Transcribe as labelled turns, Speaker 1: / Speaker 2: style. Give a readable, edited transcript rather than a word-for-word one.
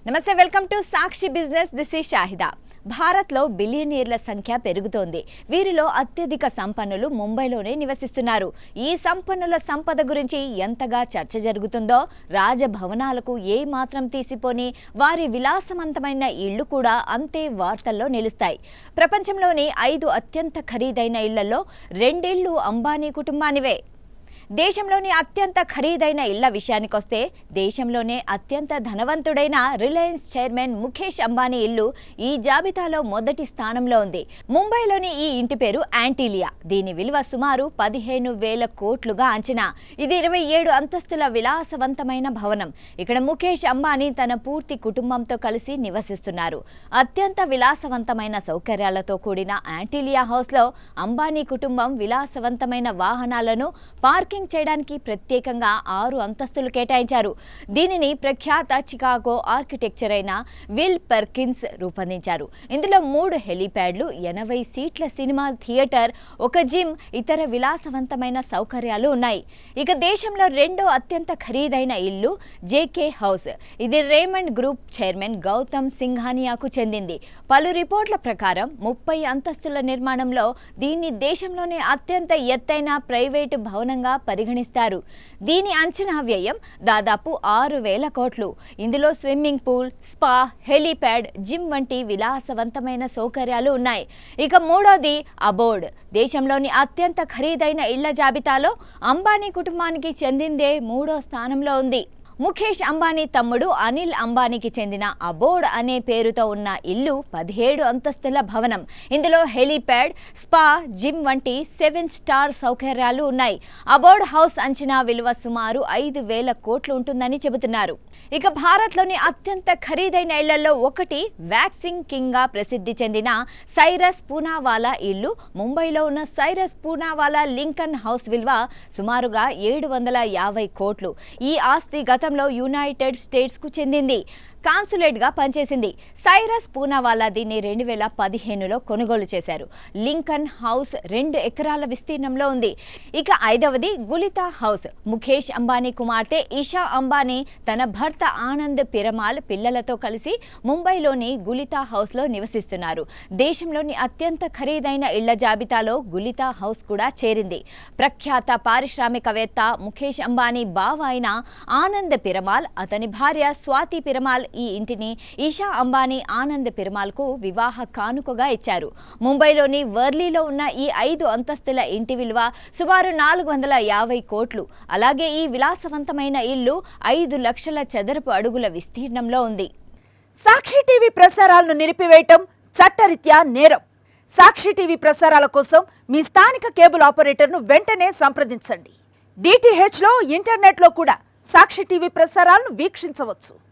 Speaker 1: నమస్తే, welcome to Sakshi business. This is Shahida. భారత్లో బిలియనీర్ల సంఖ్య పెరుగుతోంది. వీరిలో అత్యధిక సంపన్నులు ముంబైలోనే నివసిస్తున్నారు. ఈ సంపన్నుల సంపద గురించి ఎంతగా చర్చ జరుగుతుందో, రాజభవనాలకు ఏ మాత్రం తీసిపోని వారి విలాసవంతమైన ఇళ్లు కూడా అంతే వార్తల్లో నిలుస్తాయి. ప్రపంచంలోని 5 అత్యంత ఖరీదైన ఇళ్లలో 2 ఇళ్లు అంబానీ కుటుంబానివే. దేశంలోని అత్యంత ఖరీదైన ఇళ్ల విషయానికొస్తే దేశంలోనే అత్యంత ధనవంతుడైన రిలయన్స్ చైర్మన్ ముఖేష్ అంబానీ ఇల్లు ఈ జాబితాలో మొదటి స్థానంలో ఉంది. ముంబైలోని ఈ ఇంటి పేరు యాంటీలియా. దీని విలువ సుమారు 15,000 కోట్లుగా అంచనా. ఇది 27 అంతస్తుల విలాసవంతమైన భవనం. ఇక్కడ ముఖేష్ అంబానీ తన పూర్తి కుటుంబంతో కలిసి నివసిస్తున్నారు. అత్యంత విలాసవంతమైన సౌకర్యాలతో కూడిన యాంటీలియా హౌస్లో అంబానీ కుటుంబం విలాసవంతమైన వాహనాలను పార్కింగ్ చేయడానికి ప్రత్యేకంగా 6 అంతస్తులు కేటాయించారు. దీనిని ప్రఖ్యాత చికాగో ఆర్కిటెక్చర్ అయిన విల్ పర్కిన్స్ రూపొందించారు. ఇందులో 3 హెలీప్యాడ్లు, 80 సీట్ల సినిమా థియేటర్, ఒక జిమ్, ఇతర విలాసవంతమైన సౌకర్యాలు ఉన్నాయి. ఇక దేశంలో 2వ అత్యంత ఖరీదైన ఇల్లు జేకే హౌస్. ఇది రేమండ్ గ్రూప్ చైర్మన్ గౌతమ్ సింఘానియాకు చెందింది. పలు రిపోర్ట్ల ప్రకారం 30 అంతస్తుల నిర్మాణంలో దీన్ని దేశంలోనే అత్యంత ఎత్తైన ప్రైవేటు భవనంగా పరిగణిస్తారు. దీని అంచనా వ్యయం దాదాపు 6,000 కోట్లు. ఇందులో swimming pool, spa, helipad, gym వంటి విలాసవంతమైన సౌకర్యాలు ఉన్నాయి. ఇక 3వది అబోర్డ్. దేశంలోని అత్యంత ఖరీదైన ఇళ్ల జాబితాలో అంబానీ కుటుంబానికి చెందిందే 3వ స్థానంలో ఉంది. ముఖేష్ అంబానీ తమ్ముడు అనిల్ అంబానీకి చెందిన అబోర్డ్ అనే పేరుతో ఉన్న ఇల్లు 17 అంతస్తుల భవనం. ఇందులో హెలీప్యాడ్, స్పా, జిమ్ వంటి 7 స్టార్ సౌకర్యాలు ఉన్నాయి. అబోర్డ్ హౌస్ అంచనా విలువ సుమారు 5,000 కోట్లు ఉంటుందని చెబుతున్నారు. ఇక భారత్లోని అత్యంత ఖరీదైన ఇళ్లలో ఒకటి వ్యాక్సింగ్ కింగ్ గా ప్రసిద్ధి చెందిన సైరస్ పూనావాలా ఇల్లు. ముంబైలో ఉన్న సైరస్ పూనావాలా లింకన్ హౌస్ విలువ సుమారుగా 750 కోట్లు. ఈ ఆస్తి గతంలో యునైటెడ్ స్టేట్స్ కు చెందింది. కాన్సులేట్ గా పనిచేసింది. సైరస్ పూనావాలా దీన్ని 2015లో కొనుగోలు చేశారు. లింకన్ హౌస్ 2 ఎకరాల విస్తీర్ణంలో ఉంది. ఇక 5వది గులితా హౌస్. ముఖేష్ అంబానీ కుమార్తె ఇషా అంబానీ తన భర్త ఆనంద్ పిరమాల్ పిల్లలతో కలిసి ముంబైలోని గులితా హౌస్ లో నివసిస్తున్నారు. దేశంలోని అత్యంత ఖరీదైన ఇళ్ల జాబితాలో గులితా హౌస్ కూడా చేరింది. ప్రఖ్యాత పారిశ్రామికవేత్త ముఖేష్ అంబానీ బావ అయిన ఆనంద్ పిరమాల్, అతని భార్య స్వాతి పిరమాల్ ఈ ఇంటిని ఇషా అంబానీ ఆనంద్ పిరమాల్ కు వివాహ కానుకగా ఇచ్చారు. ముంబైలోని వర్లీలో ఉన్న ఈ 5 అంతస్తుల ఇంటి విలువ సుమారు 450 కోట్లు. అలాగే ఈ విలాసవంతమైన ఇల్లు 5 లక్షల చదరపు అడుగుల విస్తీర్ణంలో ఉంది.
Speaker 2: సాక్షి టీవీ ప్రసారాలను నిలిపివేయటం చట్టరీత్యా నేరం. సాక్షి టీవీ ప్రసారాల కోసం మీ స్థానిక కేబుల్ ఆపరేటర్ను వెంటనే సంప్రదించండి. DTHలో, ఇంటర్నెట్లో కూడా సాక్షి టీవీ ప్రసారాలను వీక్షించవచ్చు.